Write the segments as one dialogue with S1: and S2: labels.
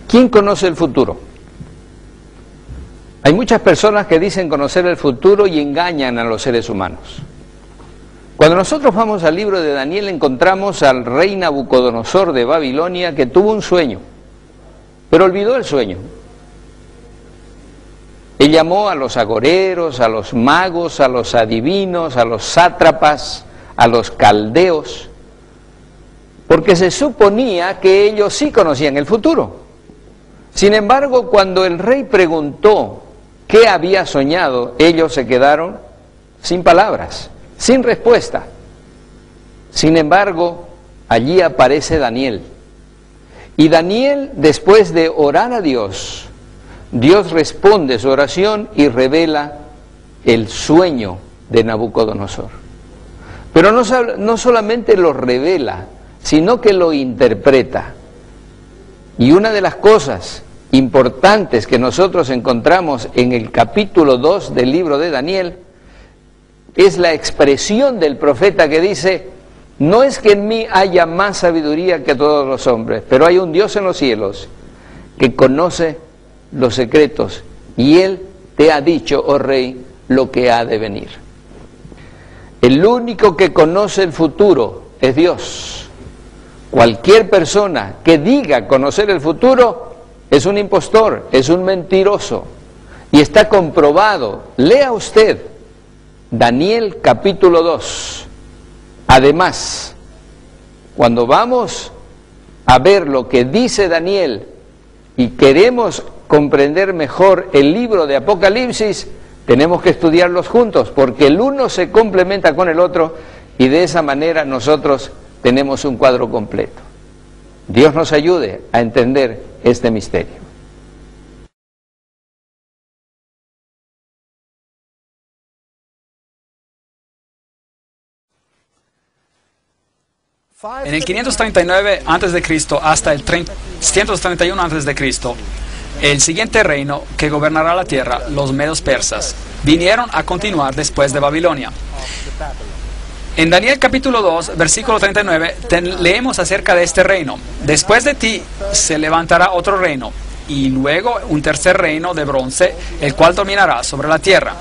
S1: ¿Quién conoce el futuro? Hay muchas personas que dicen conocer el futuro y engañan a los seres humanos. Cuando nosotros vamos al libro de Daniel encontramos al rey Nabucodonosor de Babilonia que tuvo un sueño, pero olvidó el sueño. Él llamó a los agoreros, a los magos, a los adivinos, a los sátrapas, a los caldeos, porque se suponía que ellos sí conocían el futuro. Sin embargo, cuando el rey preguntó qué había soñado, ellos se quedaron sin palabras, sin respuesta. Sin embargo, allí aparece Daniel. Y Daniel, después de orar a Dios, Dios responde su oración y revela el sueño de Nabucodonosor. Pero no solamente lo revela, sino que lo interpreta. Y una de las cosas importantes que nosotros encontramos en el capítulo 2 del libro de Daniel es la expresión del profeta que dice: no es que en mí haya más sabiduría que todos los hombres, pero hay un Dios en los cielos que conoce los secretos y Él te ha dicho, oh rey, lo que ha de venir. El único que conoce el futuro es Dios. Cualquier persona que diga conocer el futuro es un impostor, es un mentiroso. Y está comprobado. Lea usted Daniel capítulo 2. Además, cuando vamos a ver lo que dice Daniel y queremos comprender mejor el libro de Apocalipsis, tenemos que estudiarlos juntos, porque el uno se complementa con el otro y de esa manera nosotros tenemos un cuadro completo. Dios nos ayude a entender este misterio.
S2: En el 539 a.C. hasta el 331 a.C., el siguiente reino que gobernará la tierra, los medos persas, vinieron a continuar después de Babilonia. En Daniel capítulo 2, versículo 39, leemos acerca de este reino. Después de ti se levantará otro reino, y luego un tercer reino de bronce, el cual dominará sobre la tierra.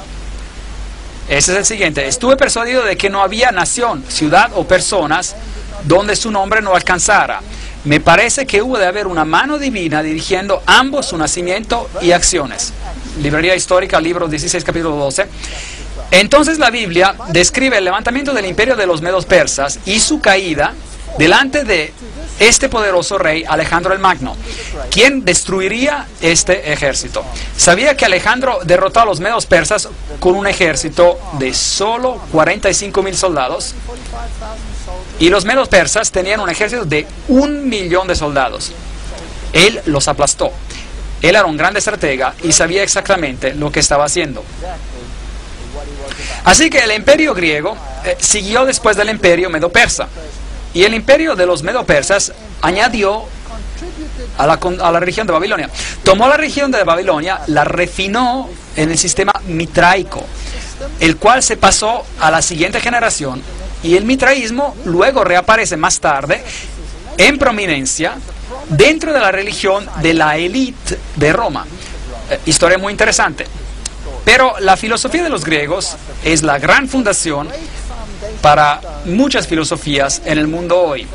S2: Ese es el siguiente. Estuve persuadido de que no había nación, ciudad o personas donde su nombre no alcanzara. Me parece que hubo de haber una mano divina dirigiendo ambos su nacimiento y acciones. Librería Histórica, libro 16, capítulo 12. Entonces la Biblia describe el levantamiento del imperio de los medos persas y su caída delante de este poderoso rey Alejandro el Magno, quien destruiría este ejército. Sabía que Alejandro derrotó a los medos persas con un ejército de solo 45,000 soldados, y los medos persas tenían un ejército de 1,000,000 de soldados. Él los aplastó. Él era un gran estratega y sabía exactamente lo que estaba haciendo. Así que el imperio griego siguió después del imperio medo-persa. Y el imperio de los medo-persas añadió a la región de Babilonia. Tomó la región de Babilonia, la refinó en el sistema mitraico, el cual se pasó a la siguiente generación, y el mitraísmo luego reaparece más tarde en prominencia dentro de la religión de la élite de Roma. Historia muy interesante. Pero la filosofía de los griegos es la gran fundación para muchas filosofías en el mundo hoy.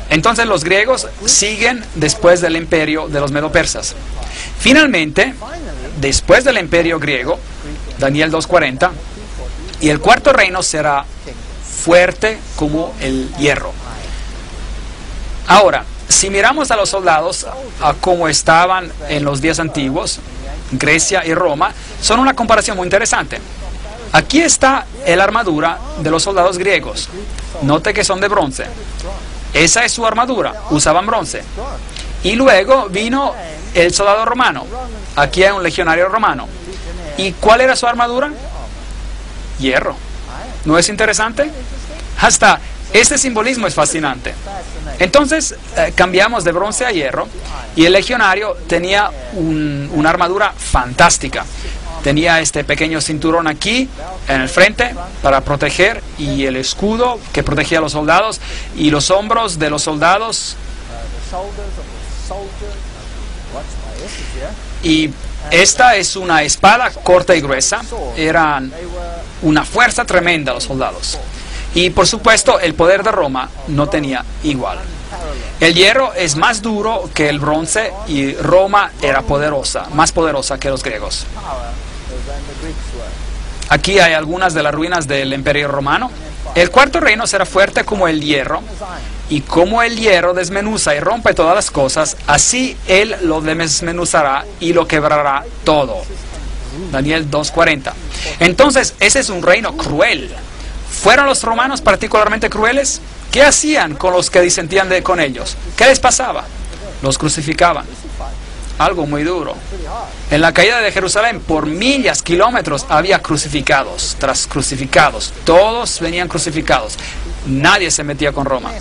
S2: Entonces los griegos siguen después del imperio de los medo-persas. Finalmente, después del imperio griego, Daniel 2:40, y el cuarto reino será fuerte como el hierro. Ahora, si miramos a los soldados, a cómo estaban en los días antiguos, Grecia y Roma, son una comparación muy interesante. Aquí está la armadura de los soldados griegos. Note que son de bronce. Esa es su armadura, usaban bronce. Y luego vino el soldado romano. Aquí hay un legionario romano. ¿Y cuál era su armadura? Hierro. ¿No es interesante? Hasta este simbolismo es fascinante. Entonces cambiamos de bronce a hierro y el legionario tenía una armadura fantástica. Tenía este pequeño cinturón aquí en el frente para proteger, y el escudo que protegía a los soldados, y los hombros de los soldados. Y esta es una espada corta y gruesa. Eran una fuerza tremenda los soldados. Y por supuesto el poder de Roma no tenía igual. El hierro es más duro que el bronce y Roma era poderosa, más poderosa que los griegos. Aquí hay algunas de las ruinas del Imperio Romano. El cuarto reino será fuerte como el hierro, y como el hierro desmenuza y rompe todas las cosas, así él lo desmenuzará y lo quebrará todo. Daniel 2:40. Entonces, ese es un reino cruel. ¿Fueron los romanos particularmente crueles? ¿Qué hacían con los que disentían con ellos? ¿Qué les pasaba? Los crucificaban. Algo muy duro. En la caída de Jerusalén, por millas, kilómetros, había crucificados tras crucificados. Todos venían crucificados. Nadie se metía con Roma.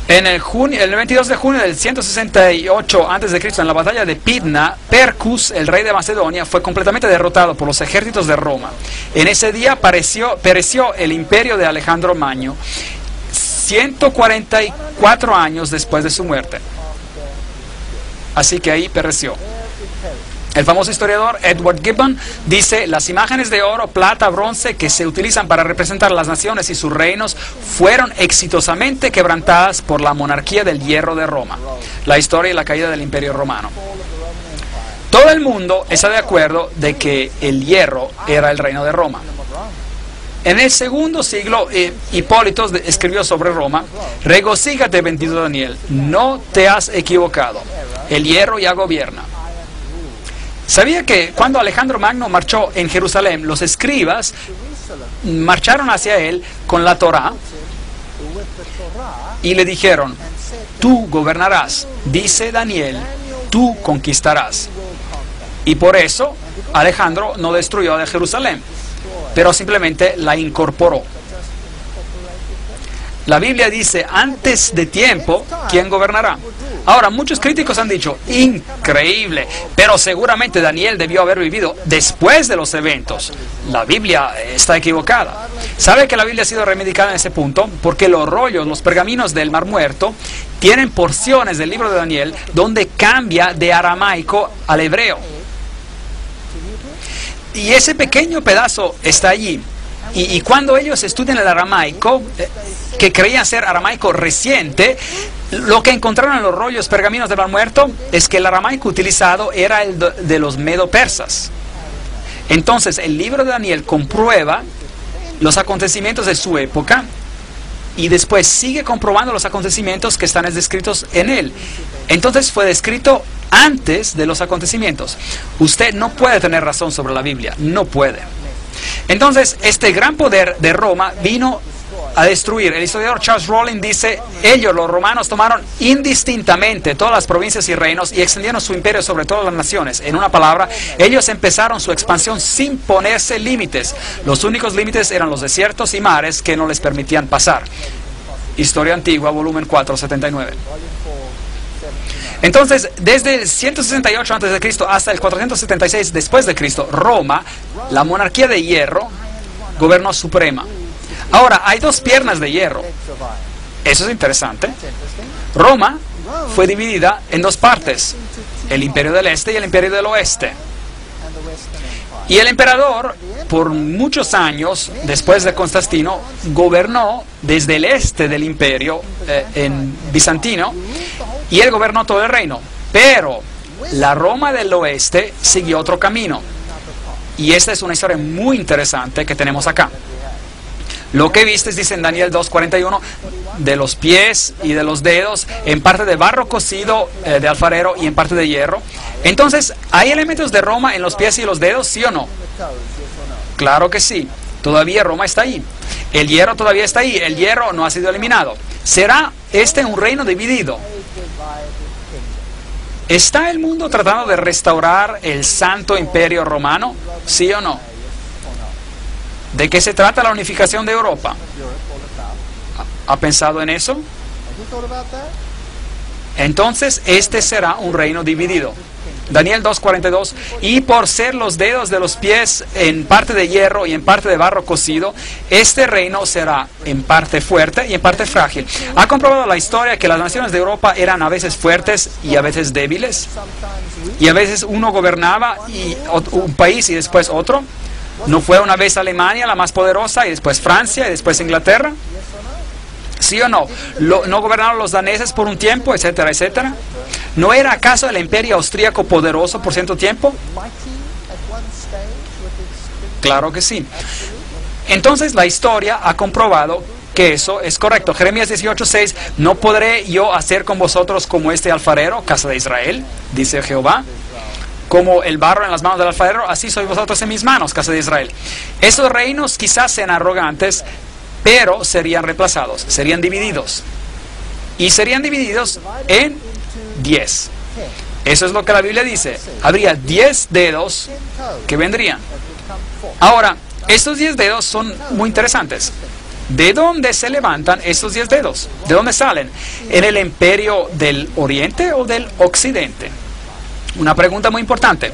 S2: En el 22 de junio del 168 a.C., en la batalla de Pydna, Percus, el rey de Macedonia, fue completamente derrotado por los ejércitos de Roma. En ese día pereció el imperio de Alejandro Magno, 144 años después de su muerte. Así que ahí pereció. El famoso historiador Edward Gibbon dice: las imágenes de oro, plata, bronce que se utilizan para representar las naciones y sus reinos fueron exitosamente quebrantadas por la monarquía del hierro de Roma. La historia y la caída del Imperio Romano. Todo el mundo está de acuerdo de que el hierro era el reino de Roma. En el segundo siglo, Hipólito escribió sobre Roma: regocíjate, bendito Daniel, no te has equivocado, el hierro ya gobierna. ¿Sabía que cuando Alejandro Magno marchó en Jerusalén, los escribas marcharon hacia él con la Torá y le dijeron: tú gobernarás, dice Daniel, tú conquistarás? Y por eso Alejandro no destruyó a Jerusalén, pero simplemente la incorporó. La Biblia dice: antes de tiempo, ¿quién gobernará? Ahora, muchos críticos han dicho: increíble, pero seguramente Daniel debió haber vivido después de los eventos. La Biblia está equivocada. ¿Sabe que la Biblia ha sido reivindicada en ese punto? Porque los rollos, los pergaminos del Mar Muerto, tienen porciones del libro de Daniel donde cambia de aramaico al hebreo. Y ese pequeño pedazo está allí. Y cuando ellos estudian el aramaico, que creían ser aramaico reciente, lo que encontraron en los rollos pergaminos del Mar Muerto es que el aramaico utilizado era el de los medo-persas. Entonces el libro de Daniel comprueba los acontecimientos de su época y después sigue comprobando los acontecimientos que están descritos en él. Entonces fue descrito antes de los acontecimientos. Usted no puede tener razón sobre la Biblia, no puede. Entonces, este gran poder de Roma vino a destruir. El historiador Charles Rowling dice, ellos, los romanos, tomaron indistintamente todas las provincias y reinos y extendieron su imperio sobre todas las naciones. En una palabra, ellos empezaron su expansión sin ponerse límites. Los únicos límites eran los desiertos y mares que no les permitían pasar. Historia Antigua, volumen 4, 79. Entonces, desde el 168 a.C. hasta el 476 después de Cristo, Roma, la monarquía de hierro, gobernó suprema. Ahora, hay dos piernas de hierro. Eso es interesante. Roma fue dividida en dos partes, el imperio del este y el imperio del oeste. Y el emperador, por muchos años, después de Constantino, gobernó desde el este del imperio en bizantino, y él gobernó todo el reino. Pero la Roma del oeste siguió otro camino. Y esta es una historia muy interesante que tenemos acá. Lo que vistes, dice en Daniel 2:41, de los pies y de los dedos, en parte de barro cocido de alfarero y en parte de hierro. Entonces, ¿hay elementos de Roma en los pies y los dedos, sí o no? Claro que sí. Todavía Roma está ahí. El hierro todavía está ahí. El hierro no ha sido eliminado. ¿Será este un reino dividido? ¿Está el mundo tratando de restaurar el Santo Imperio Romano? ¿Sí o no? ¿De qué se trata la unificación de Europa? ¿Ha pensado en eso? Entonces, este será un reino dividido. Daniel 2:42, y por ser los dedos de los pies en parte de hierro y en parte de barro cocido, este reino será en parte fuerte y en parte frágil. ¿Ha comprobado la historia que las naciones de Europa eran a veces fuertes y a veces débiles? Y a veces uno gobernaba un país y después otro. ¿No fue una vez Alemania la más poderosa y después Francia y después Inglaterra? ¿Sí o no? ¿No gobernaron los daneses por un tiempo, etcétera, etcétera? ¿No era acaso el imperio austríaco poderoso por cierto tiempo? Claro que sí. Entonces la historia ha comprobado que eso es correcto. Jeremías 18:6, no podré yo hacer con vosotros como este alfarero, casa de Israel, dice Jehová. Como el barro en las manos del alfarero, así sois vosotros en mis manos, casa de Israel. Esos reinos quizás sean arrogantes, pero serían reemplazados, serían divididos. Y serían divididos en 10. Eso es lo que la Biblia dice. Habría 10 dedos que vendrían. Ahora, estos 10 dedos son muy interesantes. ¿De dónde se levantan estos 10 dedos? ¿De dónde salen? ¿En el imperio del oriente o del occidente? Una pregunta muy importante.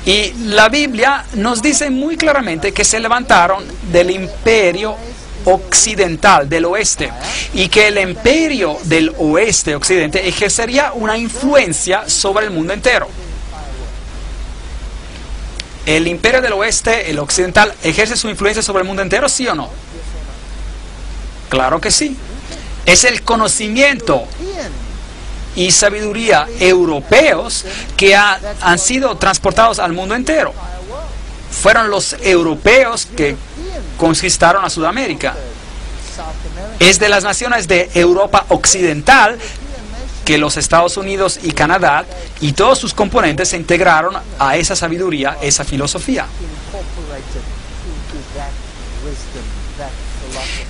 S2: Y la Biblia nos dice muy claramente que se levantaron del imperio occidental, del oeste, y que el imperio del oeste occidente ejercería una influencia sobre el mundo entero. ¿El imperio del oeste, el occidental, ejerce su influencia sobre el mundo entero, sí o no? Claro que sí. Es el conocimiento y sabiduría europeos que han sido transportados al mundo entero. Fueron los europeos que conquistaron a Sudamérica. Es de las naciones de Europa occidental que los Estados Unidos y Canadá y todos sus componentes se integraron a esa sabiduría, esa filosofía.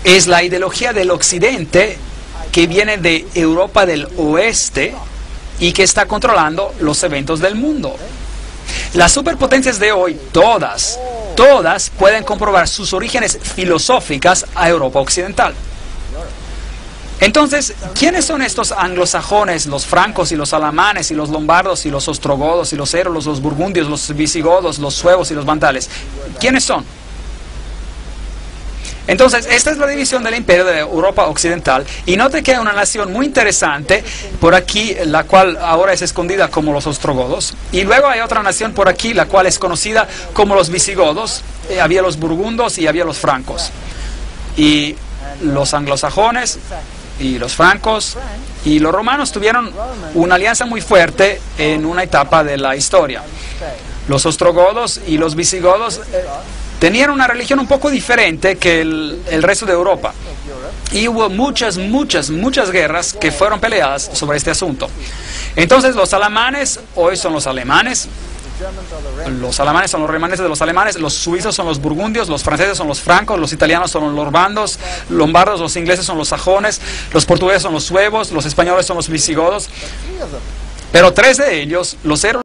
S2: Es la ideología del occidente que viene de Europa del oeste y que está controlando los eventos del mundo. Las superpotencias de hoy, todas pueden comprobar sus orígenes filosóficas a Europa occidental. Entonces, ¿quiénes son estos anglosajones, los francos y los alamanes y los lombardos y los ostrogodos y los érolos, los burgundios, los visigodos, los suevos y los vandales? ¿Quiénes son? Entonces, esta es la división del imperio de Europa occidental, y note que hay una nación muy interesante por aquí, la cual ahora es escondida como los ostrogodos, y luego hay otra nación por aquí, la cual es conocida como los visigodos. Había los burgundos y había los francos, y los anglosajones y los francos y los romanos tuvieron una alianza muy fuerte en una etapa de la historia. Los ostrogodos y los visigodos tenían una religión un poco diferente que el resto de Europa. Y hubo muchas guerras que fueron peleadas sobre este asunto. Entonces los alamanes hoy son los alemanes, Los alemanes son los remanentes de los alemanes, los suizos son los burgundios, los franceses son los francos, los italianos son los lombardos, los ingleses son los sajones, los portugueses son los suevos, los españoles son los visigodos. Pero tres de ellos, los héroes